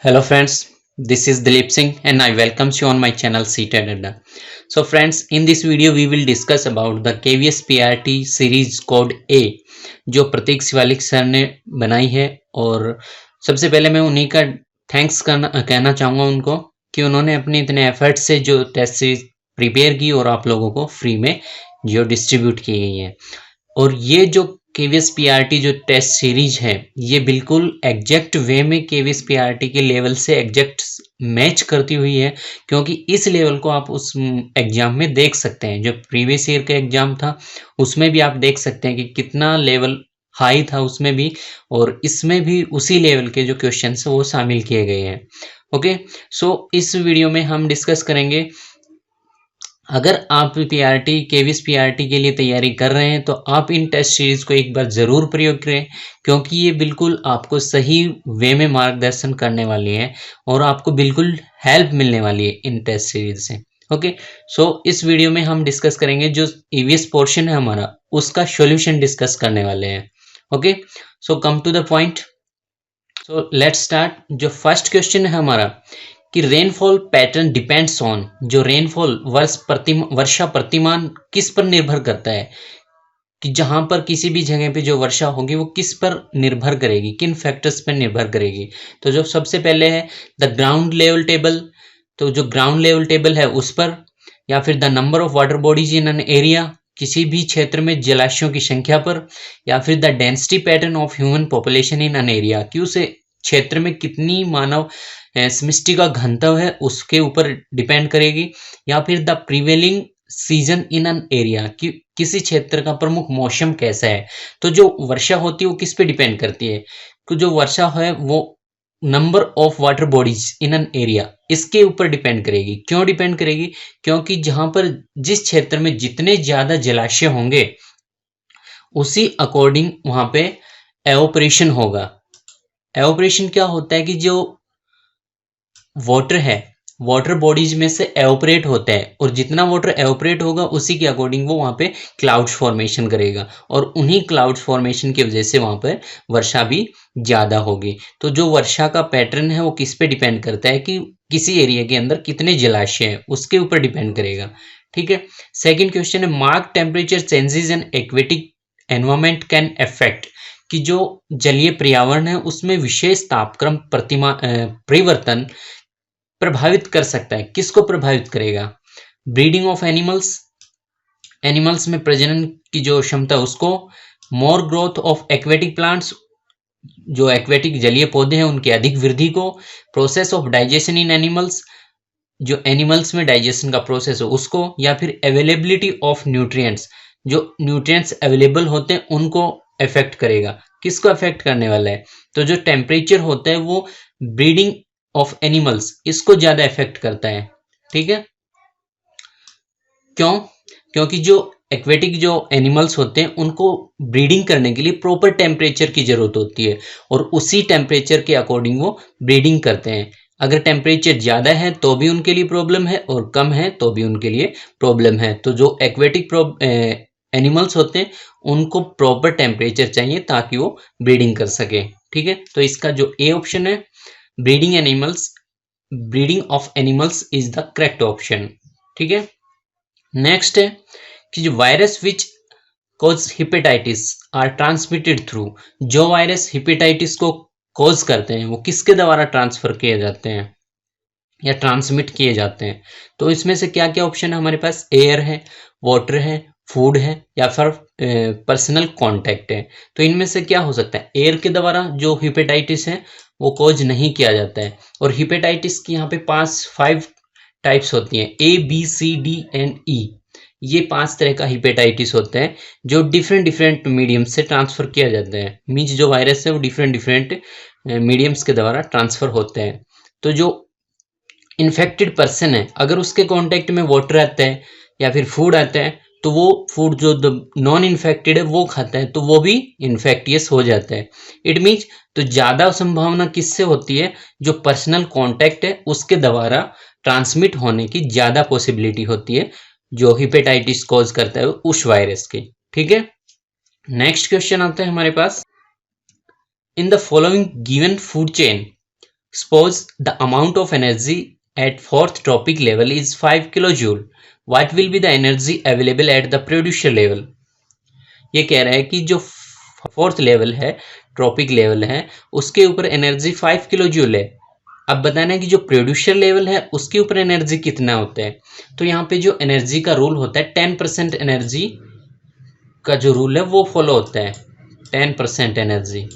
Hello friends, this is Dilip Singh and I welcome you on my channel Seated Adda. So friends, in this video we will discuss about the KVS PRT series code A जो प्रतीक Shivalik sir ने बनाई है। और सबसे पहले मैं उन्हीं का थैंक्स कहना चाहूँगा उनको कि उन्होंने अपने इतने एफर्ट से जो टेस्ट सीरीज प्रिपेयर की और आप लोगों को फ्री में जो डिस्ट्रीब्यूट की गई है। और ये जो केवीएस पीआरटी जो टेस्ट सीरीज है ये बिल्कुल एग्जैक्ट वे में केवीएस पीआरटी के लेवल से एग्जैक्ट मैच करती हुई है, क्योंकि इस लेवल को आप उस एग्जाम में देख सकते हैं। जो प्रीवियस ईयर का एग्जाम था उसमें भी आप देख सकते हैं कि कितना लेवल हाई था उसमें भी, और इसमें भी उसी लेवल के जो क्वेश्चन है वो शामिल किए गए हैं। ओके, सो इस वीडियो में हम डिस्कस करेंगे, अगर आप पीआरटी केवीएस पीआरटी के लिए तैयारी कर रहे हैं तो आप इन टेस्ट सीरीज को एक बार ज़रूर प्रयोग करें, क्योंकि ये बिल्कुल आपको सही वे में मार्गदर्शन करने वाली है और आपको बिल्कुल हेल्प मिलने वाली है इन टेस्ट सीरीज से। ओके, सो इस वीडियो में हम डिस्कस करेंगे जो ईवीएस पोर्शन है हमारा उसका सॉल्यूशन डिस्कस करने वाले हैं। Okay, so come to the point, so let's start. जो फर्स्ट क्वेश्चन है हमारा कि रेनफॉल पैटर्न डिपेंड्स ऑन, जो रेनफॉल वर्षा प्रतिमान किस पर निर्भर करता है, कि जहां पर किसी भी जगह पे जो वर्षा होगी वो किस पर निर्भर करेगी, किन फैक्टर्स पर निर्भर करेगी। तो जो सबसे पहले है द ग्राउंड लेवल टेबल, तो जो ग्राउंड लेवल टेबल है उस पर, या फिर the number of water bodies in an area, किसी भी क्षेत्र में जलाशयों की संख्या पर, या फिर the density pattern of human population in an area, कि उस क्षेत्र में कितनी मानव समष्टि का घनत्व है उसके ऊपर डिपेंड करेगी, या फिर the prevailing season in an area, कि किसी क्षेत्र का प्रमुख मौसम कैसा है। तो जो वर्षा होती है वो किस पे डिपेंड करती है, तो जो वर्षा है वो number of water bodies in an area इसके ऊपर डिपेंड करेगी। क्यों डिपेंड करेगी, क्योंकि जहां पर जिस क्षेत्र में जितने ज्यादा जलाशय होंगे उसी अकॉर्डिंग वहां पे एवोपरेशन होगा। एवोपरेशन क्या होता है कि जो वाटर है वाटर बॉडीज में से एवोपरेट होता है, और जितना वाटर एवोपरेट होगा उसी के अकॉर्डिंग वो वहां पे क्लाउड्स फॉर्मेशन करेगा, और उन्हीं क्लाउड्स फॉर्मेशन की वजह से वहां पर वर्षा भी ज्यादा होगी। तो जो वर्षा का पैटर्न है वो किस पे डिपेंड करता है, कि किसी एरिया के अंदर कितने जलाशय है उसके ऊपर डिपेंड करेगा। ठीक है, सेकेंड क्वेश्चन है mark temperature changes in aquatic environment can affect, कि जो जलीय पर्यावरण है उसमें विशेष तापक्रम परिवर्तन प्रभावित कर सकता है। किसको प्रभावित करेगा, ब्रीडिंग ऑफ एनिमल्स, एनिमल्स में प्रजनन की जो क्षमता उसको, मोर ग्रोथ ऑफ एक्वेटिक प्लांट्स, जो एक्वेटिक जलीय पौधे हैं उनकी अधिक वृद्धि को, process of digestion in animals, जो एनिमल्स में डाइजेशन का प्रोसेस हो उसको, या फिर अवेलेबिलिटी ऑफ न्यूट्रिएंट्स, जो न्यूट्रिएंट्स अवेलेबल होते हैं उनको अफेक्ट करेगा। किसको अफेक्ट करने वाला है, तो जो टेम्परेचर होता है वो ब्रीडिंग ऑफ एनिमल्स इसको ज्यादा इफेक्ट करता है। ठीक है, क्यों, क्योंकि जो एक्वेटिक जो एनिमल्स होते हैं उनको ब्रीडिंग करने के लिए प्रॉपर टेम्परेचर की जरूरत होती है, और उसी टेम्परेचर के अकॉर्डिंग वो ब्रीडिंग करते हैं। अगर टेम्परेचर ज्यादा है तो भी उनके लिए प्रॉब्लम है, और कम है तो भी उनके लिए प्रॉब्लम है। तो जो एक्वेटिक एनिमल्स होते हैं उनको प्रॉपर टेम्परेचर चाहिए ताकि वो ब्रीडिंग कर सके। ठीक है, तो इसका जो ए ऑप्शन है breeding of animals is the correct option. ठीक है, नेक्स्ट है कि जो virus which cause hepatitis are transmitted through, जो वायरस हिपेटाइटिस को कॉज करते हैं वो किसके द्वारा ट्रांसफर किए जाते हैं या ट्रांसमिट किए जाते हैं। तो इसमें से क्या क्या ऑप्शन है हमारे पास, एयर है, वाटर है, फूड है, या फिर पर्सनल कांटेक्ट है। तो इनमें से क्या हो सकता है, एयर के द्वारा जो हिपेटाइटिस है वो कॉज नहीं किया जाता है, और हिपेटाइटिस की यहाँ पे 5 टाइप्स होती हैं, A B C D and E, ये 5 तरह का हिपेटाइटिस होता है जो डिफरेंट मीडियम से ट्रांसफर किया जाता है। मीन्स जो वायरस है वो डिफरेंट मीडियम्स के द्वारा ट्रांसफर होते हैं। तो जो इन्फेक्टेड पर्सन है अगर उसके कांटेक्ट में वाटर आता है या फिर फूड आता है, तो वो फूड जो नॉन इन्फेक्टेड है वो खाता है तो वो भी इन्फेक्टियस हो जाता है। इट मीन्स तो ज्यादा संभावना किससे होती है, जो पर्सनल कांटेक्ट है उसके द्वारा ट्रांसमिट होने की ज्यादा पॉसिबिलिटी होती है, जो हिपेटाइटिस कॉज करता है उस वायरस की। ठीक है, नेक्स्ट क्वेश्चन आता है हमारे पास, in the following given food chain Suppose the amount of energy at fourth tropic level is 5 kilojoule. What will be the energy available at the producer level? ये कह रहा है कि जो फोर्थ लेवल है, ट्रॉपिक लेवल है, उसके ऊपर एनर्जी 5 किलो जूल है। अब बताना है कि जो प्रोड्यूसर लेवल है उसके ऊपर एनर्जी कितना होता है। तो यहाँ पे जो एनर्जी का रूल होता है 10% एनर्जी का जो रूल है वो फॉलो होता है, 10% एनर्जी।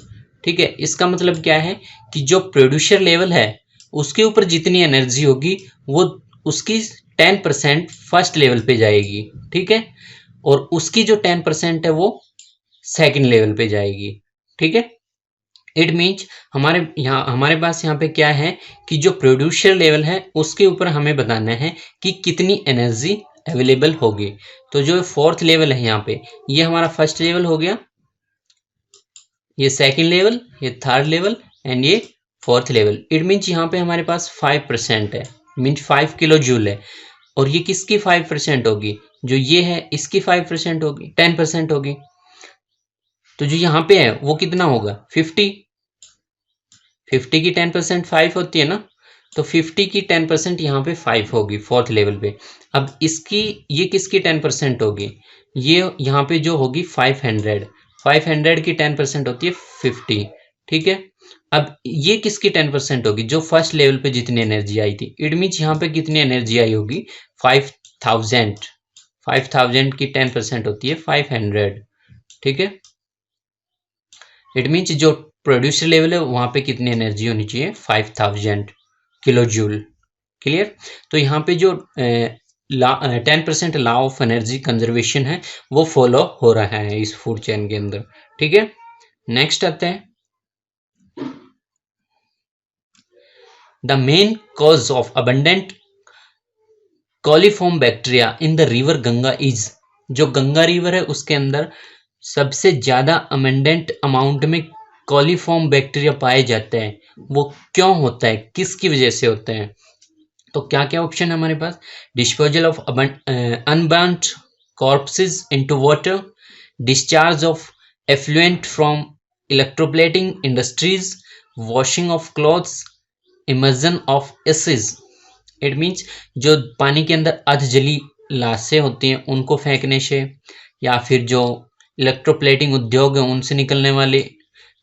ठीक है, इसका मतलब क्या है कि जो प्रोड्यूसर लेवल है उसके ऊपर जितनी एनर्जी होगी वो उसकी 10% फर्स्ट लेवल पे जाएगी। ठीक है, और उसकी जो 10% है वो सेकंड लेवल पे जाएगी। ठीक है, इट मीन्स हमारे पास यहाँ पे क्या है कि जो प्रोड्यूसर लेवल है उसके ऊपर हमें बताना है कि कितनी एनर्जी अवेलेबल होगी। तो जो फोर्थ लेवल है यहाँ पे, ये हमारा फर्स्ट लेवल हो गया, ये सेकंड लेवल, ये थर्ड लेवल एंड ये फोर्थ लेवल। इट मीन्स यहाँ पे हमारे पास 5% है, मीन्स 5 किलो जूल है। और ये किसकी 5% होगी? जो ये है इसकी 5% होगी, 10% होगी। तो जो यहाँ पे है वो कितना होगा? 50 की 10% 5 होती है ना, तो 50 की 10% यहाँ पे 5 होगी फोर्थ लेवल पे। अब इसकी ये किसकी 10% होगी? ये यहाँ पे जो होगी 500 की 10% होती है 50। ठीक है, अब ये किसकी 10% होगी? जो फर्स्ट लेवल पे जितनी एनर्जी आई थी। इट मीन्स यहाँ पे कितनी एनर्जी आई होगी? 5000 की 10% होती है 500। ठीक है, इट मीन्स जो प्रोड्यूसर लेवल है वहां पे कितनी एनर्जी होनी चाहिए? 5000 किलो जूल। क्लियर? तो यहाँ पे जो 10% लॉ ऑफ एनर्जी कंजर्वेशन है वो फॉलो हो रहा है इस फूड चेन के अंदर। ठीक है, नेक्स्ट आते हैं, the main cause of abundant coliform bacteria in the river Ganga is. जो गंगा रिवर है उसके अंदर सबसे ज्यादा अबंडेंट अमाउंट में कॉलीफॉर्म बैक्टीरिया पाए जाते हैं, वो क्यों होता है, किसकी वजह से होता है? तो क्या क्या ऑप्शन है हमारे पास? Disposal of unburned corpses into water, discharge of effluent from electroplating industries, washing of clothes, immersion of acid. It means जो पानी के अंदर अर्धजली लाशें होती हैं उनको फेंकने से, या फिर जो इलेक्ट्रोप्लेटिंग उद्योग है उनसे निकलने वाले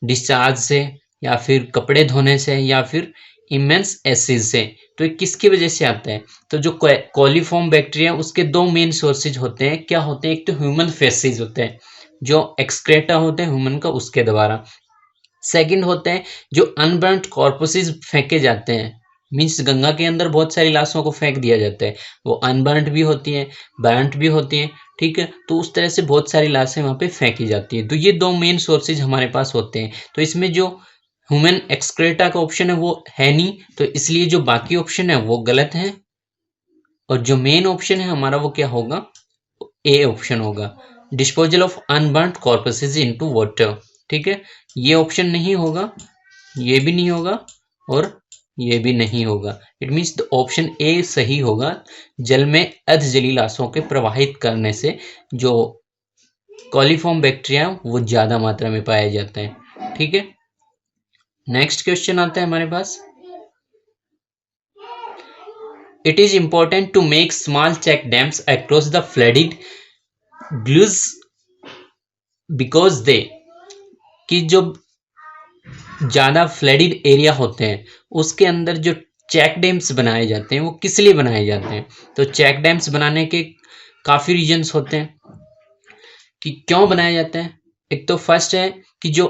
डिस्चार्ज से, या फिर कपड़े धोने से, या फिर इमेंस एसिड से। तो ये किसकी वजह से आता है? तो जो कॉलीफॉर्म बैक्टीरिया उसके दो मेन सोर्सेज होते हैं। क्या होते हैं? एक तो ह्यूमन फेसिस होते हैं, जो एक्सक्रेटा होते हैं ह्यूमन का उसके द्वारा। सेकंड होते हैं जो अनबर्न्ड कॉर्पसेस फेंके जाते हैं, मीन्स गंगा के अंदर बहुत सारी लाशों को फेंक दिया जाता है, वो अनबर्न्ड भी होती हैं, बर्न्ट भी होती हैं। ठीक है, तो उस तरह से बहुत सारी लाशें वहाँ पे फेंकी जाती है। तो ये दो मेन सोर्सेज हमारे पास होते हैं। तो इसमें जो ह्यूमन एक्सक्रेटा का ऑप्शन है वो है नहीं, तो इसलिए जो बाकी ऑप्शन है वो गलत है। और जो मेन ऑप्शन है हमारा वो क्या होगा? ए ऑप्शन होगा, disposal of unburned corpses into water. ठीक है, ये ऑप्शन नहीं होगा, ये भी नहीं होगा और ये भी नहीं होगा। It means the option A सही होगा। जल में अर्धजली लाशों के प्रवाहित करने से जो कॉलीफॉर्म बैक्टीरिया वो ज्यादा मात्रा में पाया जाता है। ठीक है, नेक्स्ट क्वेश्चन आता है हमारे पास, it is important to make small check dams across the flooded gullies because they, कि जो ज्यादा फ्लडेड एरिया होते हैं उसके अंदर जो चेक डैम्स बनाए जाते हैं वो किस लिए बनाए जाते हैं? तो चेक डैम्स बनाने के काफी रीजंस होते हैं कि क्यों बनाए जाते हैं। एक तो फर्स्ट है कि जो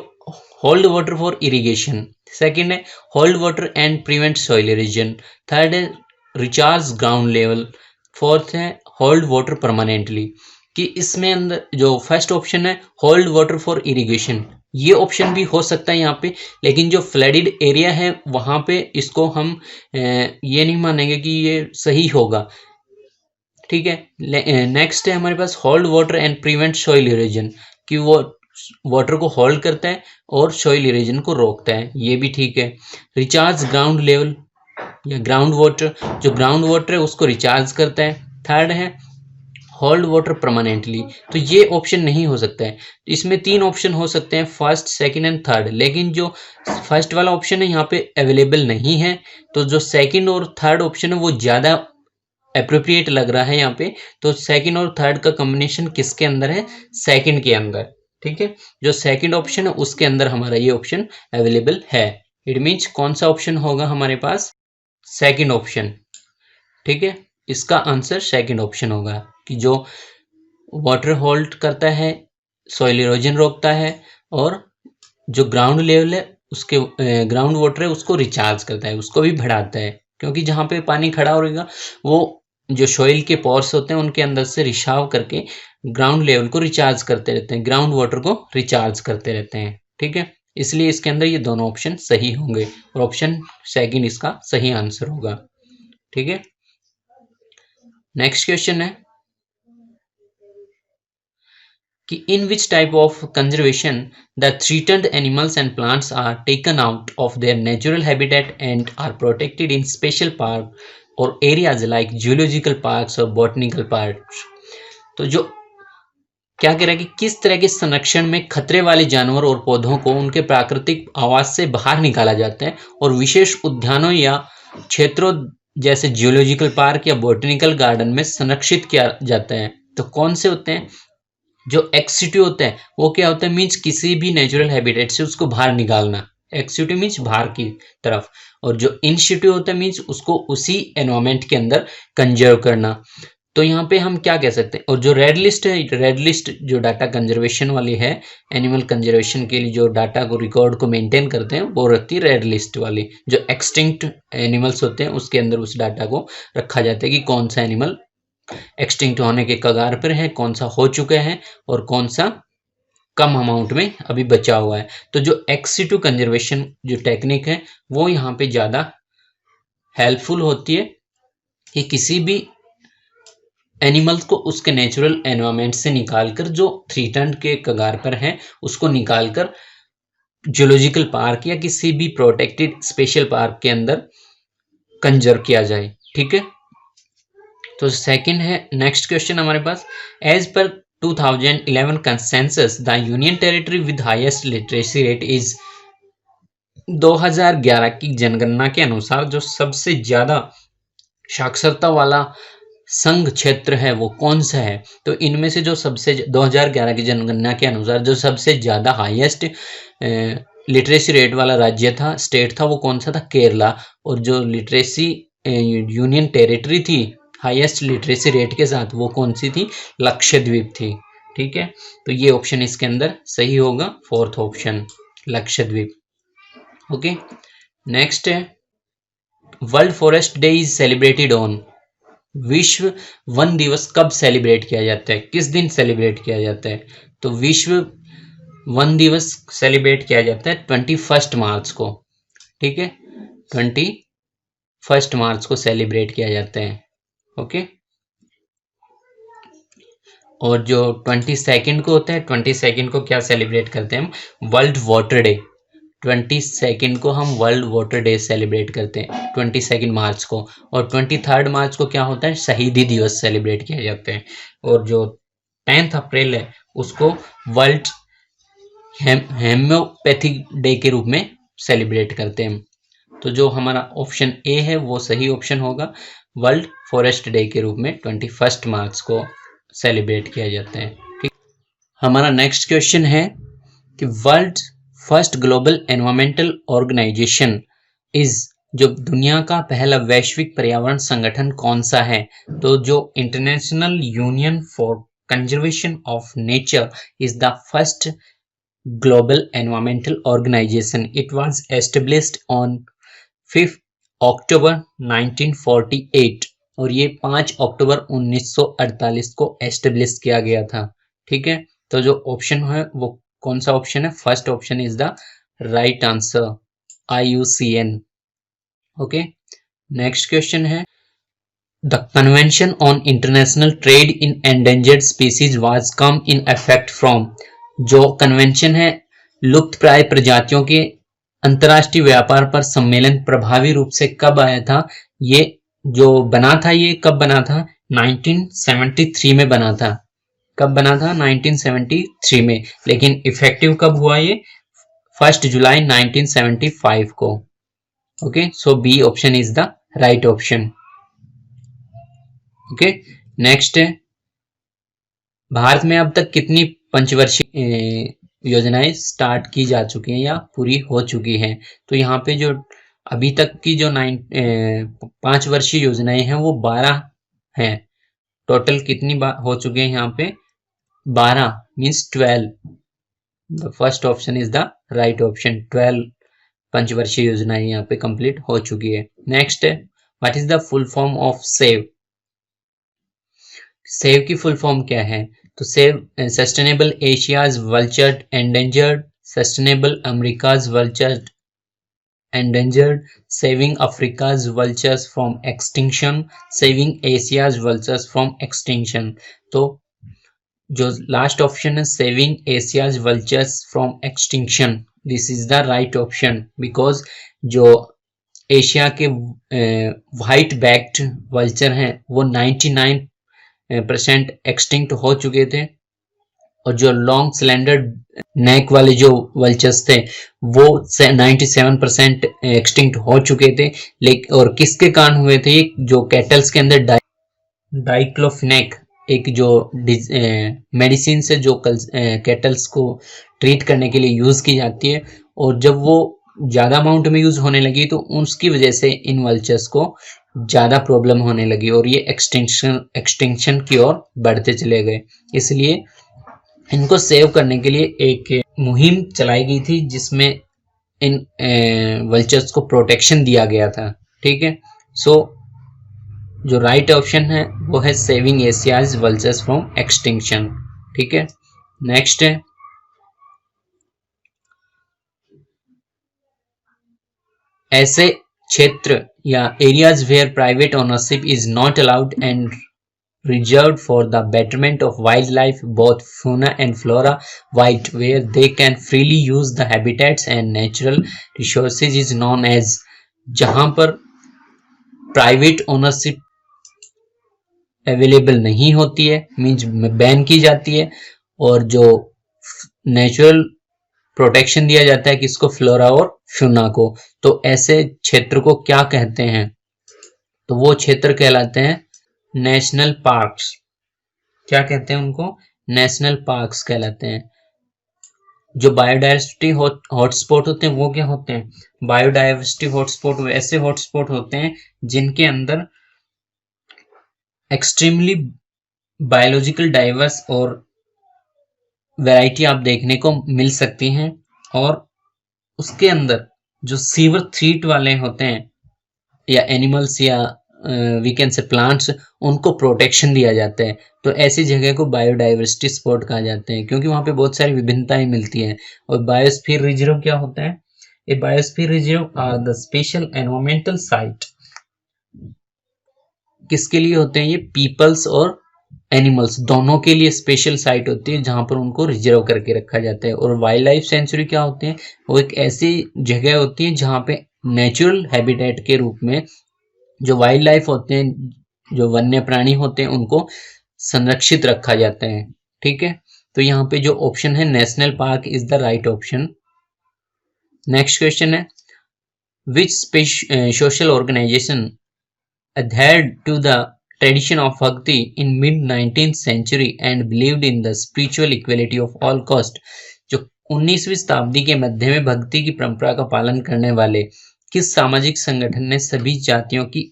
hold water for irrigation, second है hold water and prevent soil erosion, third है रिचार्ज ग्राउंड लेवल, फोर्थ है होल्ड वाटर परमानेंटली। कि इसमें अंदर जो फर्स्ट ऑप्शन है होल्ड वाटर फॉर इरिगेशन, ये ऑप्शन भी हो सकता है यहाँ पे, लेकिन जो फ्लडेड एरिया है वहां पे इसको हम ये नहीं मानेंगे कि ये सही होगा। ठीक है, नेक्स्ट है हमारे पास hold water and prevent soil erosion, कि वो वाटर को होल्ड करता है और सॉइल इरोजन को रोकता है, ये भी ठीक है। रिचार्ज ग्राउंड लेवल या ग्राउंड वाटर, जो ग्राउंड वाटर है उसको रिचार्ज करता है। थर्ड है होल्ड वाटर परमानेंटली, तो ये ऑप्शन नहीं हो सकता है। इसमें 3 ऑप्शन हो सकते हैं, फर्स्ट, सेकंड एंड थर्ड, लेकिन जो फर्स्ट वाला ऑप्शन है यहाँ पे अवेलेबल नहीं है। तो जो सेकंड और थर्ड ऑप्शन है वो ज़्यादा अप्रोप्रिएट लग रहा है यहाँ पे। तो सेकंड और थर्ड का कॉम्बिनेशन किसके अंदर है? सेकंड के अंदर। ठीक है, जो सेकंड ऑप्शन है उसके अंदर हमारा ये ऑप्शन अवेलेबल है। इट मीन्स कौन सा ऑप्शन होगा हमारे पास? Second option. ठीक है, इसका आंसर सेकंड ऑप्शन होगा कि जो वाटर होल्ड करता है, सॉइल इरोजन रोकता है, और जो ग्राउंड लेवल है उसके ग्राउंड वाटर है उसको रिचार्ज करता है, उसको भी बढ़ाता है। क्योंकि जहाँ पे पानी खड़ा रहेगा वो जो सॉइल के पोर्स होते हैं उनके अंदर से रिसाव करके ग्राउंड लेवल को रिचार्ज करते रहते हैं, ग्राउंड वाटर को रिचार्ज करते रहते हैं। ठीक है, इसलिए इसके अंदर ये दोनों ऑप्शन सही होंगे और ऑप्शन सेकंड इसका सही आंसर होगा। ठीक है, नेक्स्ट क्वेश्चन है कि in which type of conservation the threatened animals and plants are taken out of their natural habitat and are protected in special park और एरियाज लाइक जियोलॉजिकल पार्क्स और botanical parks. तो जो क्या कह रहा है कि किस तरह के संरक्षण में खतरे वाले जानवर और पौधों को उनके प्राकृतिक आवास से बाहर निकाला जाता है और विशेष उद्यानों या क्षेत्रों जैसे जियोलॉजिकल पार्क या बॉटनिकल गार्डन में संरक्षित किया जाता है। तो कौन से होते हैं? जो एक्सिट्यू होता है वो क्या होता है? मीन्स किसी भी नेचुरल हैबिटेट से उसको बाहर निकालना, एक्सिट्यू मीन्स बाहर की तरफ, और जो इनसिट्यू होता है मीन्स उसको उसी एनवायरमेंट के अंदर कंजर्व करना। तो यहाँ पे हम क्या कह सकते हैं? और जो रेड लिस्ट है, रेड लिस्ट जो डाटा कंजर्वेशन वाली है, एनिमल कंजर्वेशन के लिए जो डाटा को रिकॉर्ड को मेंटेन करते हैं वो रखती है रेड लिस्ट वाली। जो एक्सटिंक्ट एनिमल्स होते हैं उसके अंदर उस डाटा को रखा जाता है कि कौन सा एनिमल एक्सटिंक्ट होने के कगार पर है, कौन सा हो चुका है और कौन सा कम अमाउंट में अभी बचा हुआ है। तो जो एक्सिट्यू कंजर्वेशन जो टेक्निक है वो यहाँ पे ज़्यादा हेल्पफुल होती है कि किसी भी एनिमल्स को उसके नेचुरल एनवायरनमेंट से निकालकर जो थ्रेटन्ड के कगार पर है उसको निकालकर जियोलॉजिकल पार्क या किसी भी प्रोटेक्टेड स्पेशल पार्क के अंदर कंजर्व किया जाए। ठीक है, तो सेकंड है। नेक्स्ट क्वेश्चन हमारे पास, एज पर 2011 consensus the union territory with highest literacy rate is, 2011 की जनगणना के अनुसार जो सबसे ज्यादा साक्षरता वाला संघ क्षेत्र है वो कौन सा है? तो इनमें से जो सबसे 2011 की जनगणना के अनुसार जो सबसे ज्यादा हाईएस्ट लिटरेसी रेट वाला राज्य था, स्टेट था, वो कौन सा था? केरला। और जो लिटरेसी यूनियन टेरिटरी थी हाईएस्ट लिटरेसी रेट के साथ वो कौन सी थी? लक्षद्वीप थी। ठीक है, तो ये ऑप्शन इसके अंदर सही होगा, fourth option Lakshadweep. Okay, next है, world forest day is celebrated on, विश्व वन दिवस कब सेलिब्रेट किया जाता है? किस दिन सेलिब्रेट किया जाता है? तो विश्व वन दिवस सेलिब्रेट किया जाता है 21 मार्च को। ठीक है, 21 मार्च को सेलिब्रेट किया जाता है। ओके, और जो 22 को होता है, 22 को क्या सेलिब्रेट करते हैं हम? World water day. 22 को हम वर्ल्ड वाटर डे सेलिब्रेट करते हैं 22 मार्च को। और 23 मार्च को क्या होता है? शहीदी दिवस सेलिब्रेट किया जाता है। और जो 10 अप्रैल है उसको वर्ल्ड हेम्योपैथिक डे के रूप में सेलिब्रेट करते हैं। तो जो हमारा ऑप्शन ए है वो सही ऑप्शन होगा, वर्ल्ड फॉरेस्ट डे के रूप में 21 मार्च को सेलिब्रेट किया जाता है। ठीक, हमारा नेक्स्ट क्वेश्चन है कि world first global environmental organisation is, जो दुनिया का पहला वैश्विक पर्यावरण संगठन कौन सा है? तो जो international union for conservation of nature is the first global environmental organization. It was established on 5 October 1948 और ये 5 अक्टूबर 1948 को एस्टेब्लिश किया गया था। ठीक है, तो जो ऑप्शन है वो कौन सा ऑप्शन है? First option is the right answer, IUCN। Okay, next question है, the convention on international trade in endangered species was come in effect from, जो कन्वेंशन है लुप्त प्राय प्रजातियों के अंतर्राष्ट्रीय व्यापार पर सम्मेलन प्रभावी रूप से कब आया था? ये जो बना था ये कब बना था? 1973 में बना था। कब बना था? 1973 में। लेकिन इफेक्टिव कब हुआ ये? 1 जुलाई 1975 को। Okay, so B option is the right option. Okay, next है, भारत में अब तक कितनी पंचवर्षीय योजनाएं स्टार्ट की जा चुकी हैं या पूरी हो चुकी हैं? तो यहाँ पे जो अभी तक की जो 5 वर्षीय योजनाएं हैं वो 12 हैं। टोटल कितनी हो चुकी है यहाँ पे? 12 means 12। The first option is the right option. 12 पंचवर्षीय योजनाएं यहाँ पे कंप्लीट हो चुकी है। नेक्स्ट है, what is the full form of SAVE? SAVE की फुल फॉर्म क्या है? तो SAVE sustainable Asia's vultured endangered, sustainable America's vultured endangered, saving Africa's vultures from extinction, saving Asia's vultures from extinction। तो जो लास्ट ऑप्शन है saving Asia's vultures from extinction, this is the right option, because जो Asia के white backed vulture हैं वो 99% extinct हो चुके थे, और जो लॉन्ग सिलेंडर नेक वाले जो वल्चर्स थे वो 97% एक्सटिंक्ट हो चुके थे। लेकिन और किसके कारण हुए थे? जो कैटल्स के अंदर डाइक्लोफिनेक एक जो मेडिसिन से जो कैटल्स को ट्रीट करने के लिए यूज की जाती है, और जब वो ज्यादा अमाउंट में यूज होने लगी तो उसकी वजह से इन वल्चर्स को ज्यादा प्रॉब्लम होने लगी और ये एक्सटिंक्शन की ओर बढ़ते चले गए। इसलिए इनको सेव करने के लिए एक मुहिम चलाई गई थी जिसमें इन वल्चर्स को प्रोटेक्शन दिया गया था। ठीक है, सो जो राइट ऑप्शन है वो है saving Asia's vultures from extinction. ठीक है, नेक्स्ट है, ऐसे क्षेत्र या areas where private ownership is not allowed and reserved for the betterment of wildlife, both fauna and flora, where they can freely use the habitats and natural resources is known as। जहां पर private ownership available नहीं होती है, means ban की जाती है, और जो नेचुरल प्रोटेक्शन दिया जाता है किसको? फ्लोरा और फ्यूना को। तो ऐसे क्षेत्र को क्या कहते हैं? तो वो क्षेत्र कहलाते हैं नेशनल पार्क्स। क्या कहते हैं उनको? नेशनल पार्क्स कहलाते हैं। जो बायोडाइवर्सिटी हॉटस्पॉट होते हैं वो क्या होते हैं? बायोडाइवर्सिटी हॉटस्पॉट ऐसे हॉटस्पॉट होते हैं जिनके अंदर एक्सट्रीमली बायोलॉजिकल डाइवर्स और वैरायटी आप देखने को मिल सकती हैं, और उसके अंदर जो सीवर थ्रीट वाले होते हैं या एनिमल्स या वी कैन से प्लांट्स, उनको प्रोटेक्शन दिया जाता है। तो ऐसी जगह को बायोडाइवर्सिटी स्पॉट कहा जाते हैं क्योंकि वहां पे बहुत सारी विभिन्नताएं मिलती हैं। और बायोस्फीयर रिजर्व क्या होता है? ये biosphere reserve are the special environmental site. किसके लिए होते हैं ये? पीपल्स और एनिमल्स दोनों के लिए स्पेशल साइट होती है जहां पर उनको रिजर्व करके रखा जाता है। और वाइल्ड लाइफ सेंचुरी क्या होते हैं? वो एक ऐसी जगह होती है जहां पे नेचुरल हैबिटेट के रूप में जो वाइल्ड लाइफ होते हैं, जो वन्य प्राणी होते हैं, उनको संरक्षित रखा जाता है। ठीक है, तो यहाँ पे जो ऑप्शन है national park is the right option. Next question है, which social organisation adhered to the tradition of bhakti in mid 19th century and believed in the spiritual equality of all caste। जो 19वीं शताब्दी के मध्य में भक्ति की परंपरा का पालन करने वाले किस सामाजिक संगठन ने सभी जातियों की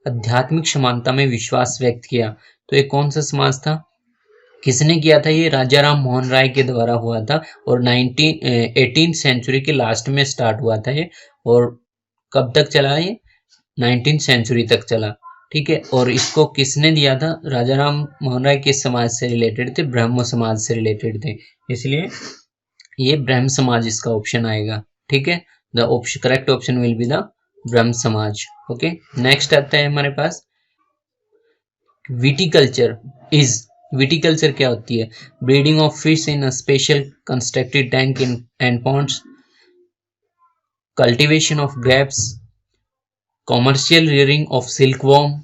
आध्यात्मिक समानता में विश्वास व्यक्त किया? तो ये कौन सा समाज था? किसने किया था? ये राजा राम मोहन राय के द्वारा हुआ था, और 18th सेंचुरी के लास्ट में स्टार्ट हुआ था ये, और कब तक चला ये? 19th सेंचुरी तक चला। ठीक है, और इसको किसने दिया था? राजा राम मोहन राय किस समाज से रिलेटेड थे? ब्रह्म समाज से रिलेटेड थे, इसलिए ये ब्रह्म समाज इसका ऑप्शन आएगा। ठीक है, the correct option will be the ब्रह्म समाज। ओके, नेक्स्ट आता है हमारे पास विटिकल्चर इज। विटिकल्चर क्या होती है? Breeding of fish in a special constructed tank in and ponds, cultivation of grapes, commercial rearing of silkworm,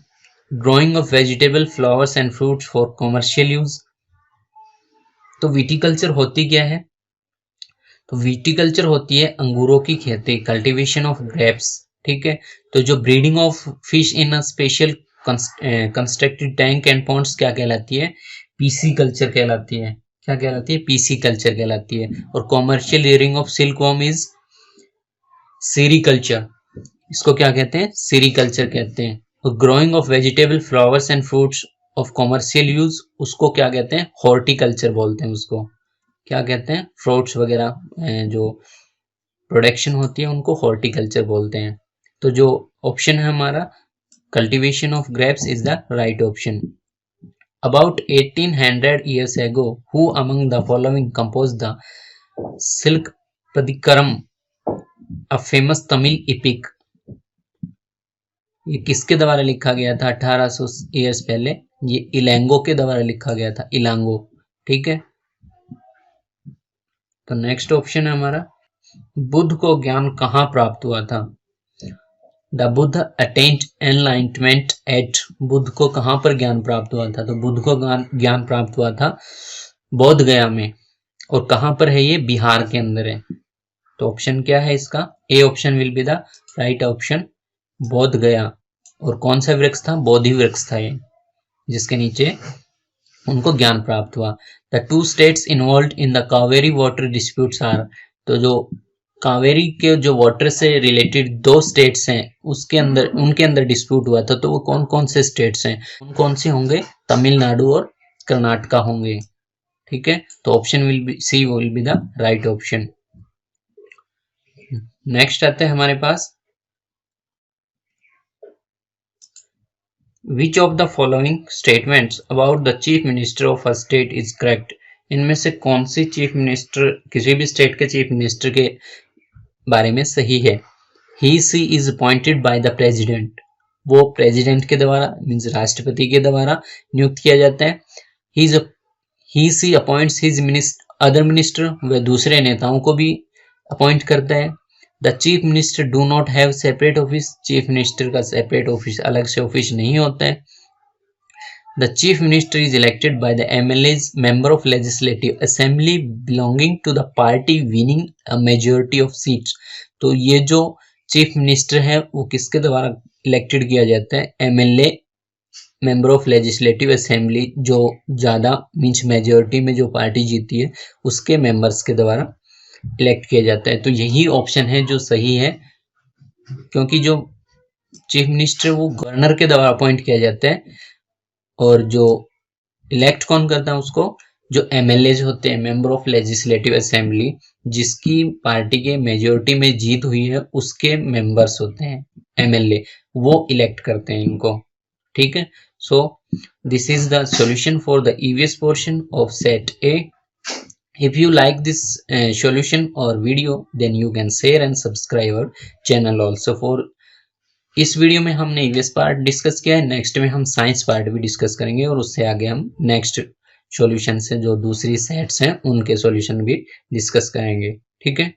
growing of vegetable, flowers and fruits for commercial use. तो viticulture होती क्या है? तो viticulture होती है अंगूरों की खेती, कल्टीवेशन ऑफ ग्रेप्स, ठीक है। तो जो breeding of fish in a special constructed tank and ponds क्या कहलाती है? पीसी कल्चर कहलाती है। क्या कहलाती है? पीसी कल्चर कहलाती है। और commercial rearing of silkworm is sericulture. इसको क्या कहते हैं? सेरीकल्चर कहते हैं। और growing of vegetable, flowers and fruits of commercial use, उसको क्या कहते हैं? हॉर्टिकल्चर बोलते हैं उसको। क्या कहते हैं? फ्रूट्स वगैरह जो प्रोडक्शन होती है उनको हॉर्टिकल्चर बोलते हैं। तो जो ऑप्शन है हमारा cultivation of grapes is the right option. About 1800 years ago, who among the following composed the Silkpadikaram, a famous Tamil epic? ये किसके द्वारा लिखा गया था 1800 ईयर्स पहले? ये इलांगो के द्वारा लिखा गया था, इलांगो, ठीक है। तो नेक्स्ट ऑप्शन है हमारा, बुद्ध को ज्ञान कहाँ प्राप्त हुआ था? The Buddha attained enlightenment at, Buddha को कहाँ पर ज्ञान प्राप्त हुआ था? तो बुद्ध को ज्ञान प्राप्त हुआ था बोध गया में। और कहाँ पर है ये? बिहार के अंदर है। तो ऑप्शन क्या है इसका? A option will be the right option, बोध गया। और कौन सा वृक्ष था? बोधि वृक्ष था ये, जिसके नीचे उनको ज्ञान प्राप्त हुआ। The two states involve in the Kaveri water disputes are, तो जो कावेरी के जो वाटर से रिलेटेड दो स्टेट्स हैं उसके अंदर, उनके अंदर डिस्प्यूट हुआ था, तो वो कौन कौन से स्टेट्स हैं? कौन से होंगे? तमिलनाडु और कर्नाटका होंगे, ठीक है। तो option will be C will be the right option. Next आते हैं हमारे पास, which of the following statements about the chief minister of a state is correct? इनमें से कौन सी चीफ मिनिस्टर, किसी भी स्टेट के चीफ मिनिस्टर के बारे में सही है? He she is appointed by the president, वो प्रेसिडेंट के द्वारा मीन्स राष्ट्रपति के द्वारा नियुक्त किया जाता है। He C appoints his other minister, वह दूसरे नेताओं को भी अपॉइंट करता है। The chief minister do not have separate office, chief minister का सेपरेट ऑफिस, अलग से ऑफिस नहीं होता है। The chief minister is elected by the MLAs, member of legislative assembly belonging to the party winning a majority of seats। तो ये जो chief minister है वो किसके द्वारा इलेक्टेड किया जाता है? MLA, member of legislative assembly, जो ज्यादा मीन्स मेजोरिटी में जो पार्टी जीती है उसके मेंबर्स के द्वारा इलेक्ट किया जाता है। तो यही ऑप्शन है जो सही है, क्योंकि जो चीफ मिनिस्टर वो गवर्नर के द्वारा अपॉइंट किया जाता है, और जो इलेक्ट कौन करता है उसको? जो एमएलए होते हैं, मेंबर ऑफ लेजिस्लेटिव असेंबली, जिसकी पार्टी के मेजोरिटी में जीत हुई है उसके मेंबर्स होते हैं एमएलए, वो इलेक्ट करते हैं इनको, ठीक है। So this is the solution for the EVS portion of set A. If you like this solution or video, then you can share and subscribe our channel also for। इस video में हमने EVS part discuss किया है, next में हम science part भी discuss करेंगे, और उससे आगे हम नेक्स्ट सॉल्यूशन से जो दूसरी सेट्स हैं उनके सॉल्यूशन भी डिस्कस करेंगे, ठीक है।